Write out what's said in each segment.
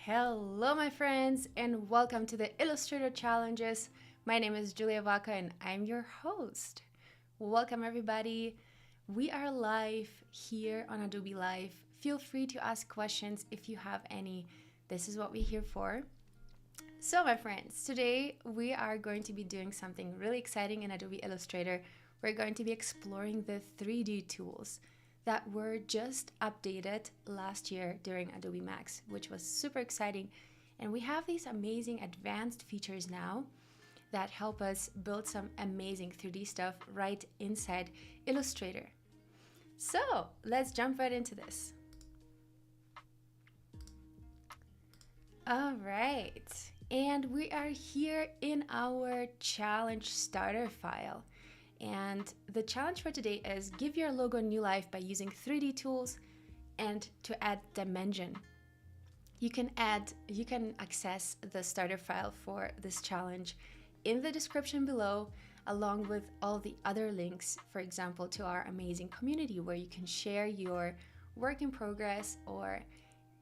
Hello, my friends, and welcome to the Illustrator Challenges. My name is Julia Vaca, and I'm your host. Welcome, everybody. We are live here on Adobe Live. Feel free to ask questions if you have any. This is what we're here for. So, my friends, today we are going to be doing something really exciting in Adobe Illustrator. We're going to be exploring the 3D tools that were just updated last year during Adobe Max, which was super exciting. And we have these amazing advanced features now that help us build some amazing 3D stuff right inside Illustrator. So let's jump right into this. All right, and we are here in our challenge starter file. And the challenge for today is give your logo new life by using 3D tools and to add dimension. You can access the starter file for this challenge in the description below, along with all the other links, for example, to our amazing community where you can share your work in progress or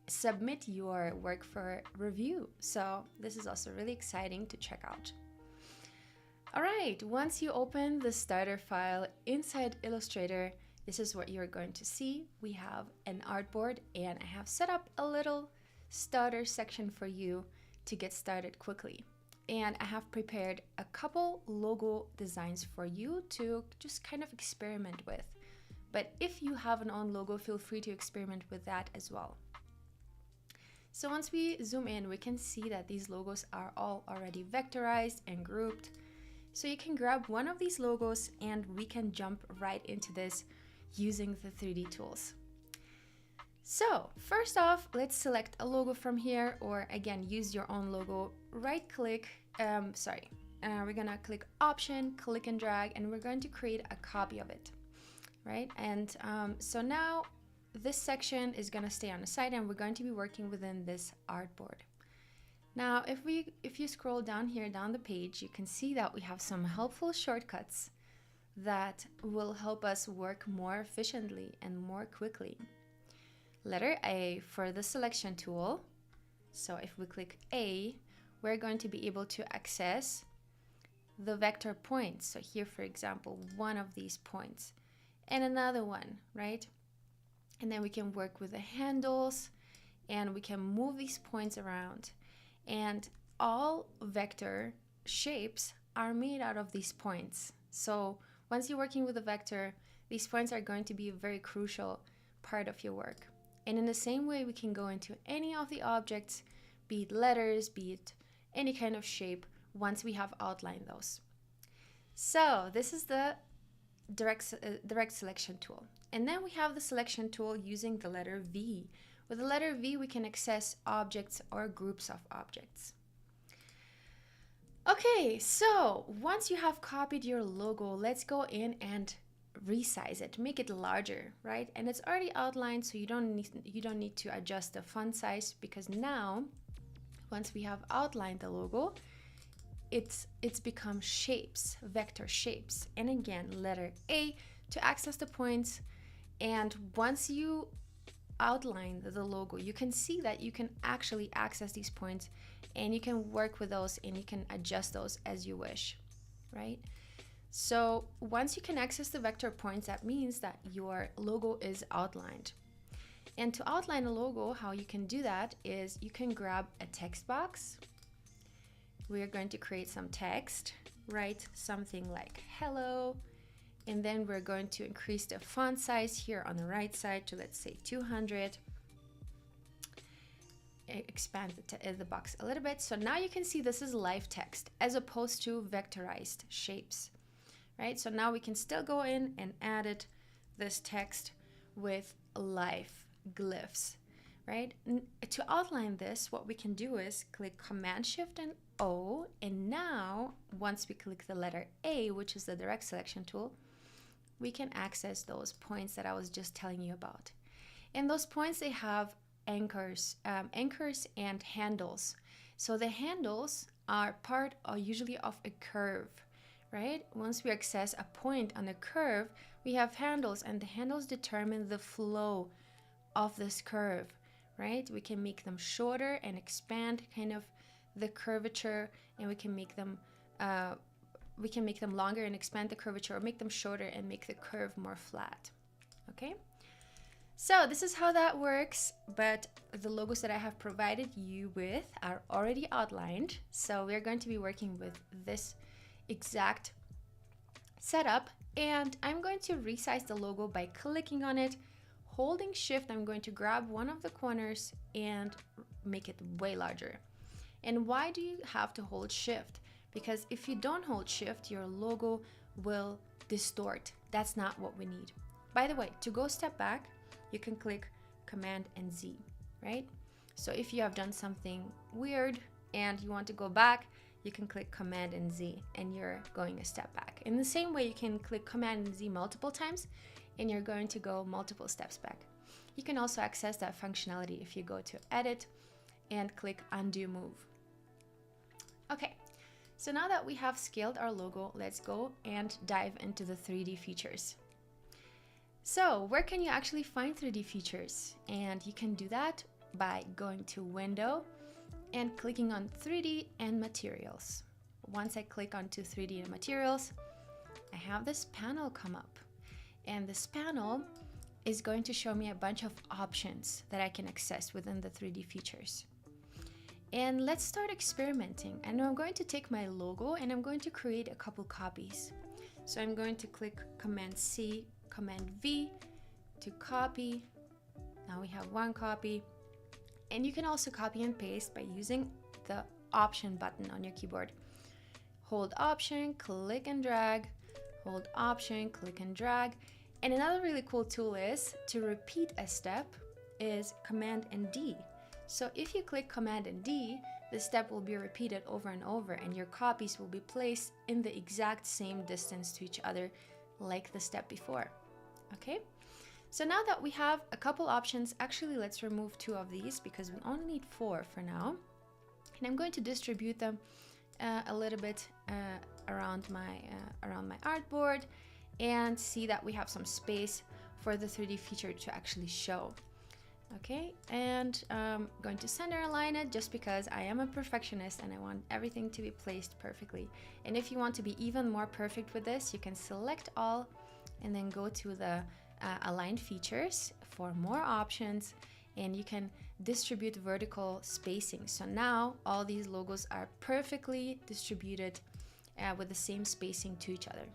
submit your work for review. So this is also really exciting to check out. All right, once you open the starter file inside Illustrator, this is what you're going to see. We have an artboard, and I have set up a little starter section for you to get started quickly. And I have prepared a couple logo designs for you to just kind of experiment with. But if you have an own logo, feel free to experiment with that as well. So once we zoom in, we can see that these logos are all already vectorized and grouped. So you can grab one of these logos and we can jump right into this using the 3D tools. So first off, let's select a logo from here, or again, use your own logo. Right click, we're gonna click Option, click and drag, and we're going to create a copy of it, right? And so now this section is gonna stay on the side and we're going to be working within this artboard. Now, if you scroll down here, down the page, you can see that we have some helpful shortcuts that will help us work more efficiently and more quickly. Letter A for the selection tool. So if we click A, we're going to be able to access the vector points. So here, for example, one of these points and another one, right? And then we can work with the handles and we can move these points around. And all vector shapes are made out of these points. So once you're working with a vector, these points are going to be a very crucial part of your work. And in the same way, we can go into any of the objects, be it letters, be it any kind of shape, once we have outlined those. So this is the direct selection tool. And then we have the selection tool using the letter V. With the letter V, we can access objects or groups of objects. Okay, so once you have copied your logo, let's go in and resize it, make it larger, right? And it's already outlined, so you don't need to adjust the font size, because now, once we have outlined the logo, it's become shapes, vector shapes. And again, letter A to access the points. And once you outline the logo, you can see that you can actually access these points and you can work with those and you can adjust those as you wish, right? So once you can access the vector points, that means that your logo is outlined. And to outline a logo, how you can do that is you can grab a text box. We are going to create some text, write something like hello, and then we're going to increase the font size here on the right side to, let's say, 200. Expand the box a little bit. So now you can see this is live text as opposed to vectorized shapes, right? So now we can still go in and edit this text with live glyphs, right? To outline this, what we can do is click Command Shift and O, and now once we click the letter A, which is the direct selection tool, we can access those points that I was just telling you about. And those points, they have anchors and handles. So the handles are part usually of a curve, right? Once we access a point on the curve, we have handles, and the handles determine the flow of this curve, right? We can make them shorter and expand kind of the curvature, and we can make them longer and expand the curvature, or make them shorter and make the curve more flat. Okay, so this is how that works, but the logos that I have provided you with are already outlined, so we're going to be working with this exact setup. And I'm going to resize the logo by clicking on it, holding shift. I'm going to grab one of the corners and make it way larger. And why do you have to hold shift? Because if you don't hold shift, your logo will distort. That's not what we need. By the way, to go step back, you can click Command and Z, right? So if you have done something weird and you want to go back, you can click Command and Z and you're going a step back. In the same way, you can click Command and Z multiple times and you're going to go multiple steps back. You can also access that functionality if you go to Edit and click Undo Move. Okay, so now that we have scaled our logo, let's go and dive into the 3D features. So where can you actually find 3D features? And you can do that by going to Window and clicking on 3D and Materials. Once I click onto 3D and Materials, I have this panel come up. And this panel is going to show me a bunch of options that I can access within the 3D features. And let's start experimenting. And I'm going to take my logo and I'm going to create a couple copies. So I'm going to click Command C, Command V to copy. Now we have one copy. And you can also copy and paste by using the Option button on your keyboard. Hold Option, click and drag, hold Option, click and drag. And another really cool tool is to repeat a step is Command and D. So if you click Command and D, the step will be repeated over and over and your copies will be placed in the exact same distance to each other like the step before. Okay? So now that we have a couple options, actually let's remove 2 of these because we only need 4 for now. And I'm going to distribute them a little bit around my artboard and see that we have some space for the 3D feature to actually show. Okay, and I'm going to center align it just because I am a perfectionist and I want everything to be placed perfectly. And if you want to be even more perfect with this, you can select all and then go to the align features for more options, and you can distribute vertical spacing. So now all these logos are perfectly distributed with the same spacing to each other.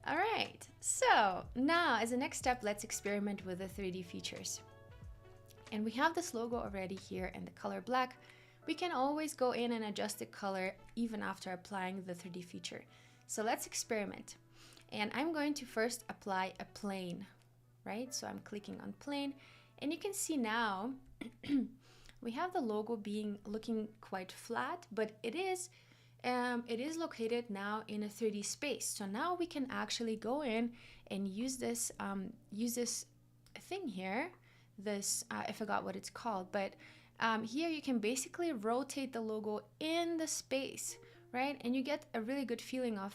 All right, so now as a next step, let's experiment with the 3D features. And we have this logo already here in the color black. We can always go in and adjust the color even after applying the 3D feature. So let's experiment. And I'm going to first apply a plane, right? So I'm clicking on plane, and you can see now we have the logo looking quite flat, but it is located now in a 3D space. So now we can actually go in and use this thing here. This I forgot what it's called, but here you can basically rotate the logo in the space, right? And you get a really good feeling of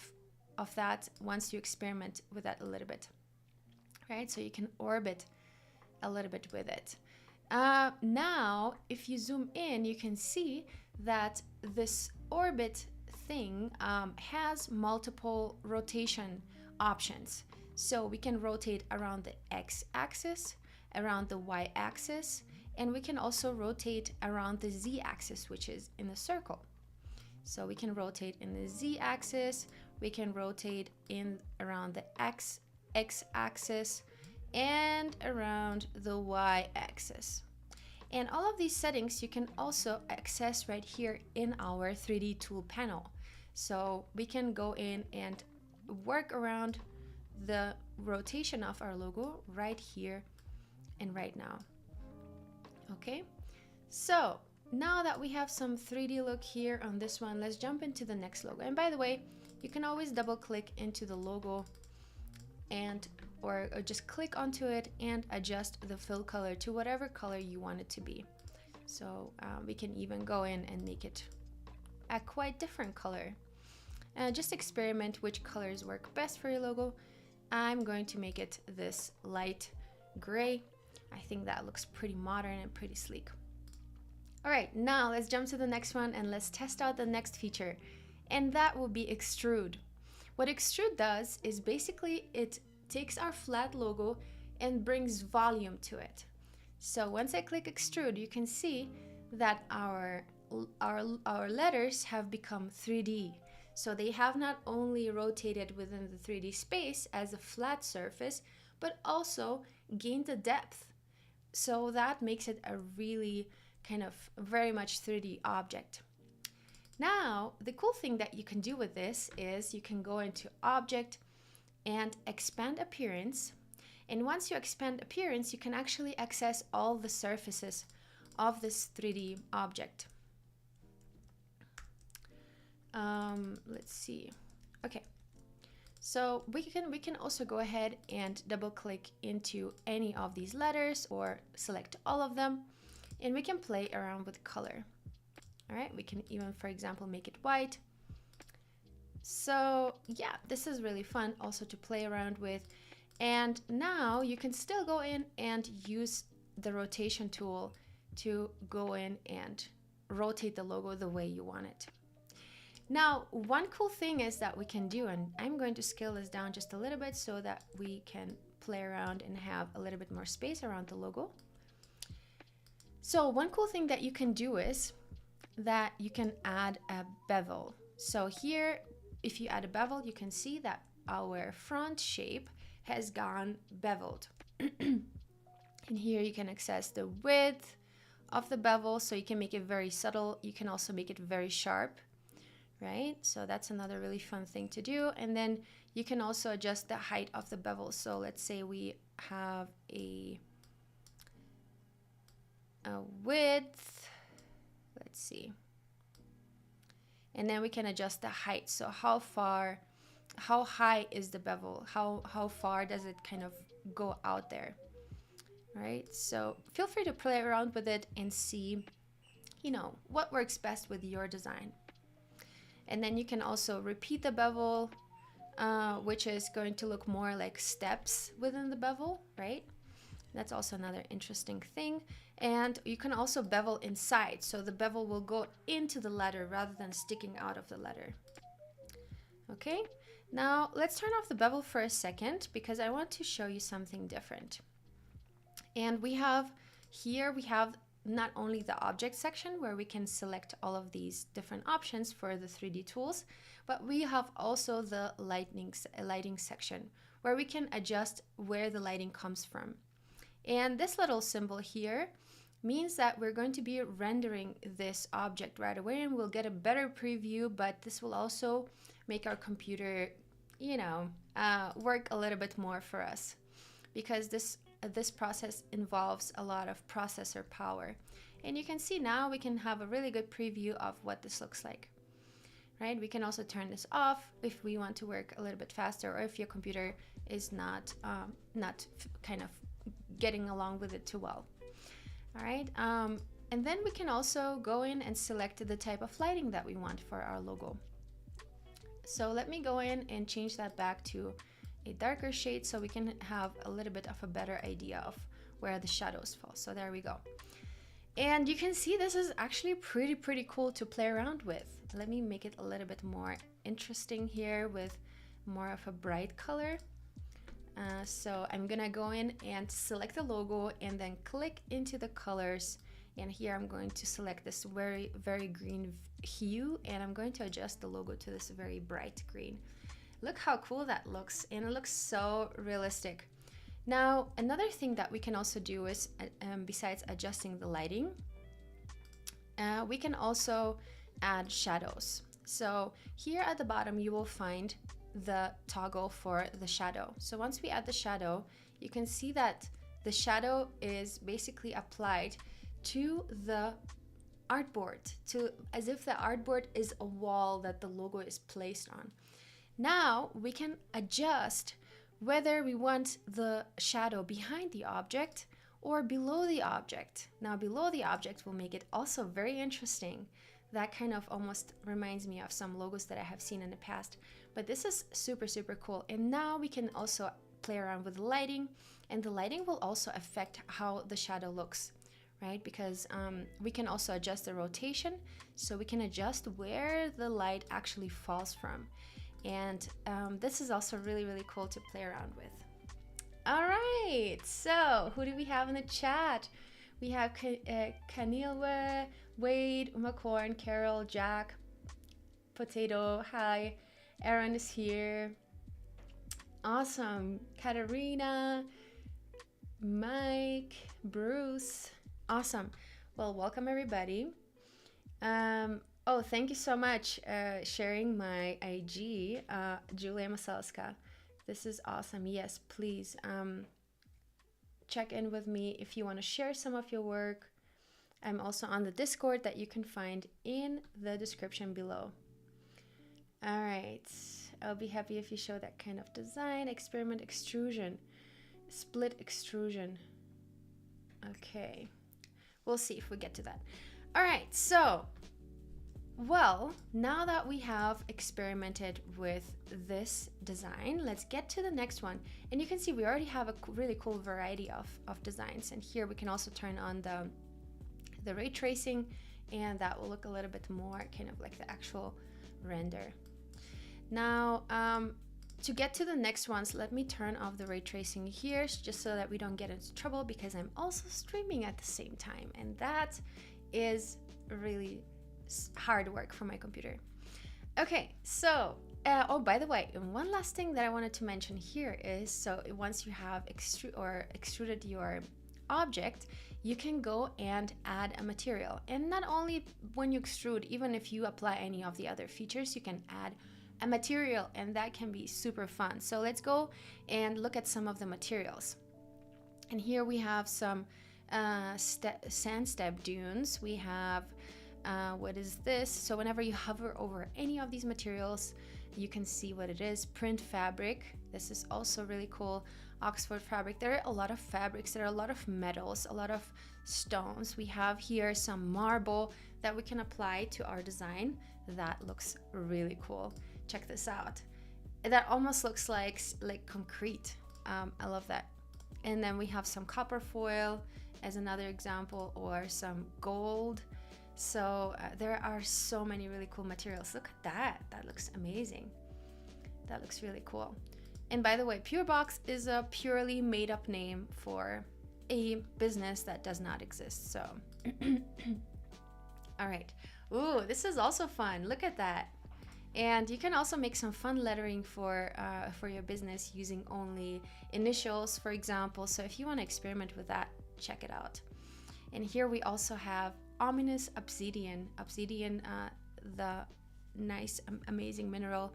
that once you experiment with that a little bit, right? So you can orbit a little bit with it. Now, if you zoom in, you can see that this orbit thing has multiple rotation options. So we can rotate around the x-axis, around the y-axis, and we can also rotate around the z-axis, which is in the circle. So we can rotate in the z-axis, we can rotate around the x-axis, and around the y-axis. And all of these settings you can also access right here in our 3D tool panel. So we can go in and work around the rotation of our logo right here and right now. Okay, so now that we have some 3D look here on this one, let's jump into the next logo. And by the way, you can always double click into the logo and or just click onto it and adjust the fill color to whatever color you want it to be. So we can even go in and make it a quite different color. Just experiment which colors work best for your logo. I'm going to make it this light gray. I think that looks pretty modern and pretty sleek. All right, now let's jump to the next one and let's test out the next feature, and that will be Extrude. What Extrude does is basically it takes our flat logo and brings volume to it. So once I click Extrude, you can see that our letters have become 3D. So they have not only rotated within the 3D space as a flat surface, but also gained the depth. So that makes it a really kind of very much 3D object. Now, the cool thing that you can do with this is you can go into Object and Expand Appearance. And once you expand Appearance, you can actually access all the surfaces of this 3D object. Let's see. Okay. So we can also go ahead and double click into any of these letters or select all of them, and we can play around with color. All right, we can even, for example, make it white. So yeah, this is really fun also to play around with. And now you can still go in and use the rotation tool to go in and rotate the logo the way you want it. Now, one cool thing is that we can do, and I'm going to scale this down just a little bit so that we can play around and have a little bit more space around the logo. So one cool thing that you can do is that you can add a bevel. So here, if you add a bevel, you can see that our front shape has gone beveled. And here you can access the width of the bevel, so you can make it very subtle. You can also make it very sharp, right? So that's another really fun thing to do. And then you can also adjust the height of the bevel. So let's say we have a width, let's see. And then we can adjust the height. So how high is the bevel? How far does it kind of go out there? Right? So feel free to play around with it and see, you know, what works best with your design. And then you can also repeat the bevel, which is going to look more like steps within the bevel, right? That's also another interesting thing. And you can also bevel inside, so the bevel will go into the letter rather than sticking out of the letter. Okay, now let's turn off the bevel for a second because I want to show you something different. And we have not only the object section where we can select all of these different options for the 3D tools, but we have also the lighting section where we can adjust where the lighting comes from. And this little symbol here means that we're going to be rendering this object right away, and we'll get a better preview, but this will also make our computer, you know, work a little bit more for us, because this process involves a lot of processor power. And you can see now we can have a really good preview of what this looks like, right? We can also turn this off if we want to work a little bit faster, or if your computer is not kind of getting along with it too well. All right, and then we can also go in and select the type of lighting that we want for our logo. So let me go in and change that back to a darker shade so we can have a little bit of a better idea of where the shadows fall. So there we go. And you can see this is actually pretty cool to play around with. Let me make it a little bit more interesting here with more of a bright color. So I'm gonna go in and select the logo and then click into the colors, and here I'm going to select this very green hue, and I'm going to adjust the logo to this very bright green. Look how cool that looks, and it looks so realistic. Now another thing that we can also do is besides adjusting the lighting, we can also add shadows. So here at the bottom you will find the toggle for the shadow. So once we add the shadow, you can see that the shadow is basically applied to the artboard, as if the artboard is a wall that the logo is placed on. Now we can adjust whether we want the shadow behind the object or below the object. Now below the object will make it also very interesting. That kind of almost reminds me of some logos that I have seen in the past, but this is super cool. And now we can also play around with lighting And the lighting will also affect how the shadow looks, right? Because we can also adjust the rotation, so we can adjust where the light actually falls from. And this is also really, really cool to play around with. All right, so who do we have in the chat? We have Kanilwe, Wade, Umacorn, Carol, Jack, Potato, hi. Aaron is here. Awesome. Katarina, Mike, Bruce. Awesome. Well, welcome everybody. Oh, thank you so much sharing my IG, Julia Masalska. This is awesome. Yes, please check in with me if you want to share some of your work. I'm also on the Discord that you can find in the description below. All right, I'll be happy if you show that kind of design. Experiment extrusion, split extrusion. Okay, we'll see if we get to that. All right, so, well, now that we have experimented with this design, let's get to the next one. And you can see we already have a really cool variety of designs. And here we can also turn on the ray tracing, and that will look a little bit more kind of like the actual render. Now, to get to the next ones, let me turn off the ray tracing here just so that we don't get into trouble, because I'm also streaming at the same time, and that is really hard work for my computer. Okay, so, oh, by the way, one last thing that I wanted to mention here is, so once you have extruded your object, you can go and add a material. And not only when you extrude, even if you apply any of the other features, you can add a material, and that can be super fun. So let's go and look at some of the materials. And here we have some sand step dunes. We have what is this? So whenever you hover over any of these materials, you can see what it is. Print fabric. This is also really cool. Oxford fabric. There are a lot of fabrics. There are a lot of metals, a lot of stones. We have here some marble that we can apply to our design. That looks really cool. Check this out. That almost looks like concrete. I love that. And then we have some copper foil as another example, or some gold. So there are so many really cool materials. Look at that. That looks amazing. That looks really cool. And by the way, PureBox is a purely made up name for a business that does not exist. So, all right. Ooh, this is also fun. Look at that. And you can also make some fun lettering for your business using only initials, for example. So if you want to experiment with that, check it out. And here we also have ominous obsidian. Obsidian, the nice, amazing mineral.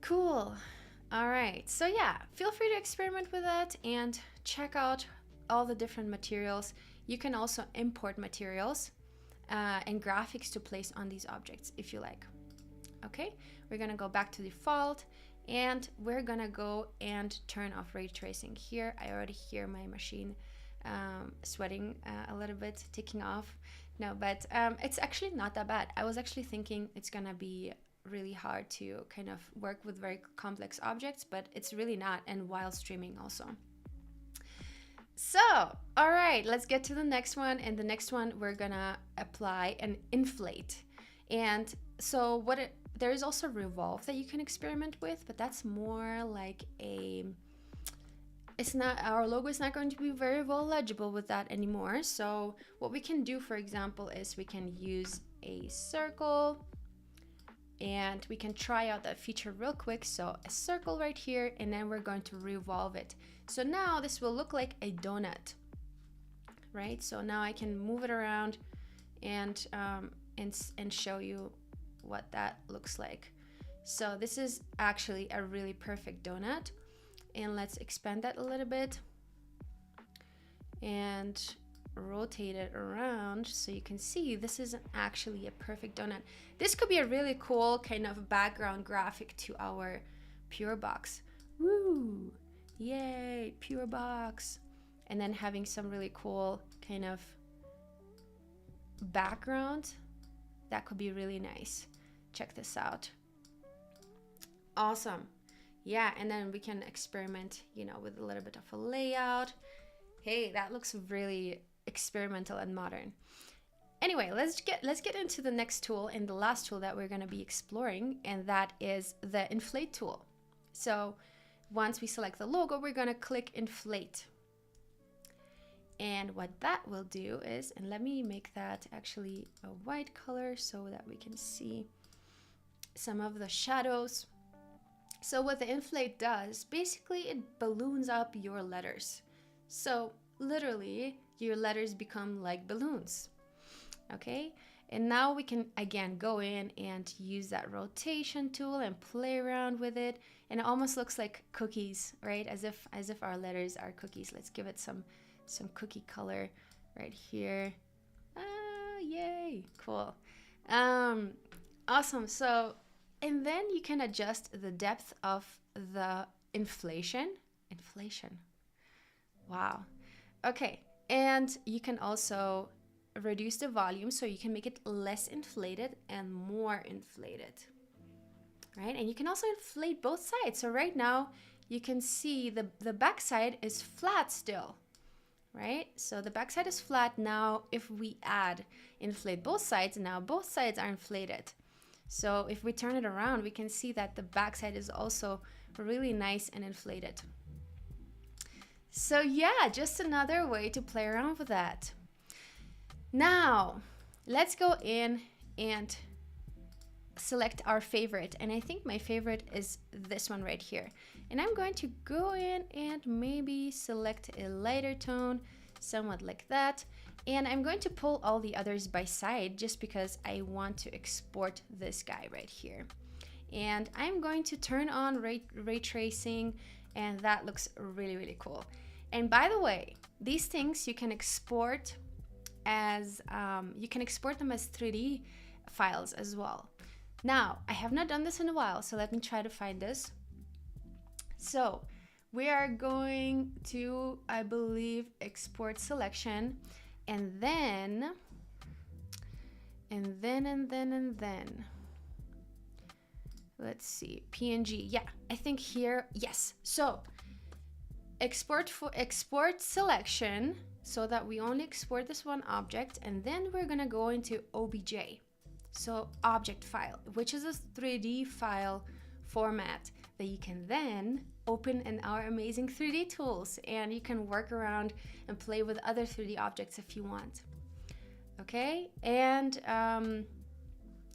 Cool. All right. So yeah, feel free to experiment with that and check out all the different materials. You can also import materials and graphics to place on these objects if you like. Okay, we're gonna go back to default, and we're gonna go and turn off ray tracing here. I already hear my machine sweating a little bit, ticking off. No, but it's actually not that bad. I was actually thinking it's gonna be really hard to kind of work with very complex objects, but it's really not, and while streaming also. So, all right, let's get to the next one. And the next one, we're gonna apply an inflate. And so there is also revolve that you can experiment with, but that's more like our logo is not going to be very well legible with that anymore. So what we can do, for example, is we can use a circle, and we can try out that feature real quick. So a circle right here, and then we're going to revolve it. So now this will look like a donut, right? So now I can move it around and show you what that looks like. So this is actually a really perfect donut, and let's expand that a little bit and rotate it around so you can see this is actually a perfect donut. This could be a really cool kind of background graphic to our PureBox. Woo! Yay, PureBox! And then having some really cool kind of background, that could be really nice. Check this out. Awesome. Yeah, and then we can experiment, you know, with a little bit of a layout. Hey, that looks really experimental and modern. Anyway, let's get into the next tool and the last tool that we're going to be exploring, and that is the inflate tool. So once we select the logo, we're going to click inflate. And what that will do is, and let me make that actually a white color so that we can see some of the shadows. So what the inflate does, basically it balloons up your letters. So literally your letters become like balloons. Okay, and now we can again go in and use that rotation tool and play around with it, and it almost looks like cookies, right? As if our letters are cookies. Let's give it some cookie color right here. Ah, yay, cool. Awesome. So, and then you can adjust the depth of the inflation. Wow. Okay, and you can also reduce the volume, so you can make it less inflated and more inflated, right? And you can also inflate both sides. So right now you can see the back side is flat still, right? So the back side is flat. Now if we add inflate both sides, now both sides are inflated. So if we turn it around, we can see that the back side is also really nice and inflated. So yeah, just another way to play around with that. Now, let's go in and select our favorite. And I think my favorite is this one right here. And I'm going to go in and maybe select a lighter tone, somewhat like that. And I'm going to pull all the others by side just because I want to export this guy right here. And I'm going to turn on ray tracing, and that looks really, really cool. And by the way, these things you can export as you can export them as 3D files as well. Now, I have not done this in a while, so let me try to find this. So we are going to, I believe, export selection, and then let's see, PNG. Yeah, I think here, yes. So export selection, so that we only export this one object, and then we're gonna go into OBJ, so object file, which is a 3D file format that you can then open in our amazing 3D tools, and you can work around and play with other 3D objects if you want. Okay, and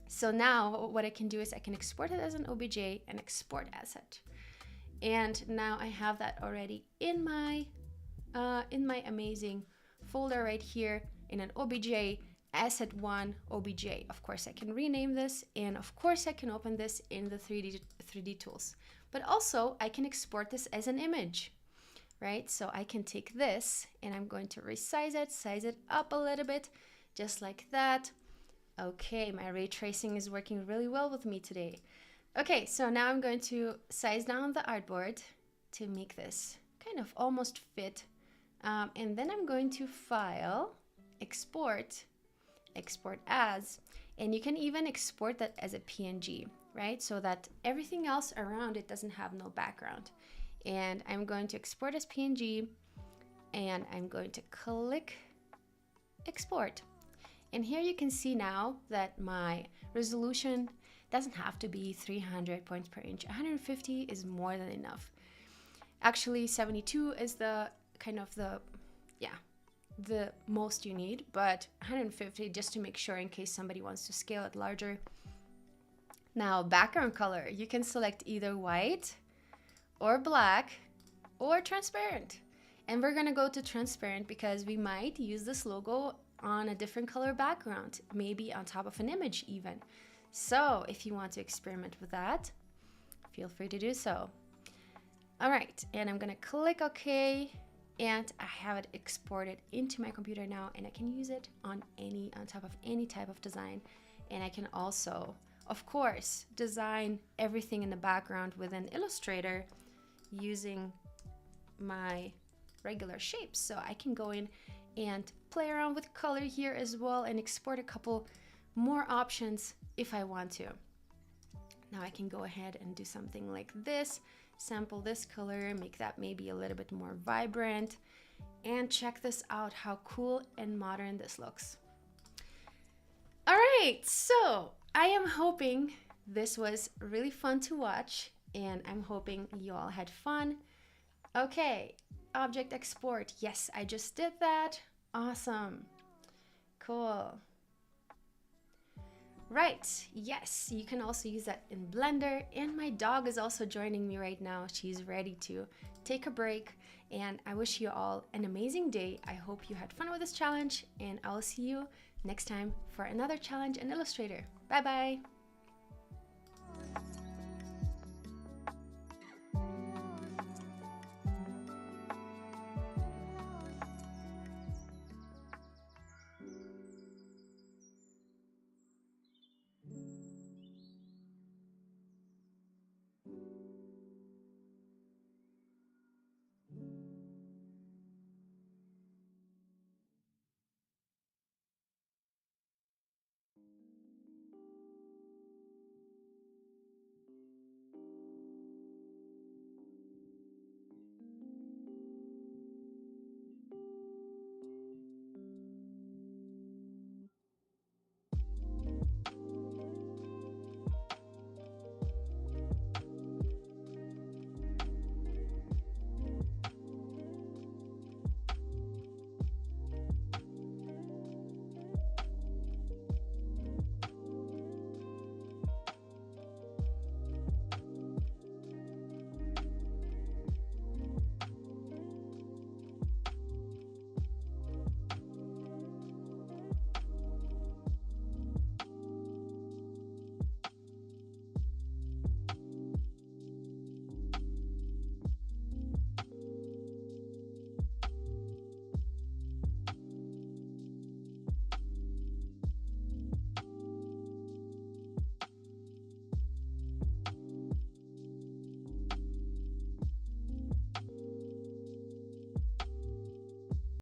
so now what I can do is I can export it as an OBJ and export asset, and now I have that already in my amazing folder right here in an OBJ asset 1 OBJ. Of course I can rename this, and of course I can open this in the 3D tools, but also I can export this as an image, right? So I can take this and I'm going to resize it, size it up a little bit, just like that. Okay, my ray tracing is working really well with me today. Okay, so now I'm going to size down the artboard to make this kind of almost fit. And then I'm going to File, Export As, and you can even export that as a PNG, right? So that everything else around it doesn't have no background. And I'm going to export as PNG, and I'm going to click Export. And here you can see now that my resolution doesn't have to be 300 points per inch. 150 is more than enough. Actually, 72 is the the most you need, but 150 just to make sure in case somebody wants to scale it larger. Now, background color, you can select either white or black or transparent. And we're gonna go to transparent because we might use this logo on a different color background, maybe on top of an image even. So if you want to experiment with that, feel free to do so. All right, and I'm gonna click OK, and I have it exported into my computer now, and I can use it on top of any type of design. And I can also, of course, design everything in the background within Illustrator using my regular shapes. So I can go in and play around with color here as well and export a couple more options if I want to. Now I can go ahead and do something like this, sample this color, make that maybe a little bit more vibrant, and check this out, how cool and modern this looks. All right, so I am hoping this was really fun to watch, and I'm hoping you all had fun. Okay, object export. Yes, I just did that. Awesome. Cool. Right, yes, you can also use that in Blender, and my dog is also joining me right now. She's ready to take a break, and I wish you all an amazing day. I hope you had fun with this challenge, and I'll see you next time for another challenge in Illustrator. Bye bye.